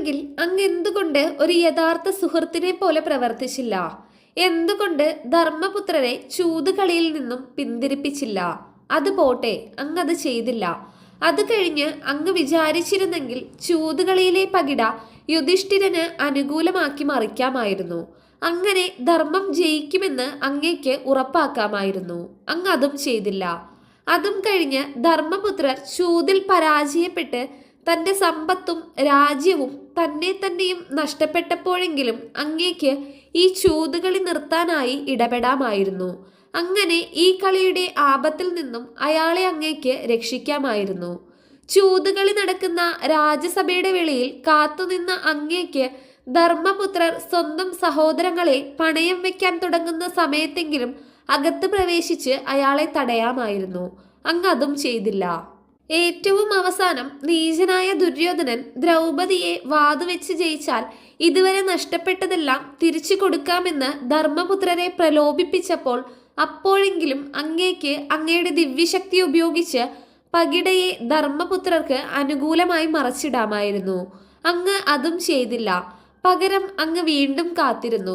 അങ്ങനെയാണെങ്കിൽ അങ്ങ് എന്തുകൊണ്ട് ഒരു യഥാർത്ഥ സുഹൃത്തിനെ പോലെ പ്രവർത്തിച്ചില്ല? എന്തുകൊണ്ട് ധർമ്മപുത്രരെ ചൂതുകളിയിൽ നിന്നും പിന്തിരിപ്പിച്ചില്ല? അത് പോട്ടെ, അങ്ങ് ചെയ്തില്ല. അത് കഴിഞ്ഞ് അങ്ങ് വിചാരിച്ചിരുന്നെങ്കിൽ ചൂതുകളിയിലെ പകിട യുധിഷ്ഠിരന് അനുകൂലമാക്കി മറിക്കാമായിരുന്നു. അങ്ങനെ ധർമ്മം ജയിക്കുമെന്ന് അങ്ങേക്ക് ഉറപ്പാക്കാമായിരുന്നു. അങ്ങ് അതും ചെയ്തില്ല. അതും കഴിഞ്ഞ് ധർമ്മപുത്രർ ചൂതിൽ പരാജയപ്പെട്ട് തന്റെ സമ്പത്തും രാജ്യവും തന്നെയും നഷ്ടപ്പെട്ടപ്പോഴെങ്കിലും അങ്ങേക്ക് ഈ ചൂതുകളി നിർത്താനായി ഇടപെടാമായിരുന്നു. അങ്ങനെ ഈ കളിയുടെ ആപത്തിൽ നിന്നും അയാളെ അങ്ങേക്ക് രക്ഷിക്കാമായിരുന്നു. ചൂതുകളി നടക്കുന്ന രാജസഭയുടെ വെളിയിൽ കാത്തുനിന്ന അങ്ങേക്ക് ധർമ്മപുത്രർ സ്വന്തം സഹോദരങ്ങളെ പണയം വെക്കാൻ തുടങ്ങുന്ന സമയത്തെങ്കിലും അകത്ത് പ്രവേശിച്ച് അയാളെ തടയാമായിരുന്നു. അങ്ങ് അതും ചെയ്തില്ല. ഏറ്റവും അവസാനം നീചനായ ദുര്യോധനൻ ദ്രൗപദിയെ വാതുവെച്ച് ജയിച്ചാൽ ഇതുവരെ നഷ്ടപ്പെട്ടതെല്ലാം തിരിച്ചു കൊടുക്കാമെന്ന് ധർമ്മപുത്രരെ പ്രലോഭിപ്പിച്ചപ്പോൾ അപ്പോഴെങ്കിലും അങ്ങേക്ക് അങ്ങയുടെ ദിവ്യശക്തി ഉപയോഗിച്ച് പകിടയെ ധർമ്മപുത്രർക്ക് അനുകൂലമായി മറച്ചിടാമായിരുന്നു. അങ്ങ് അതും ചെയ്തില്ല. പകരം അങ്ങ് വീണ്ടും കാത്തിരുന്നു.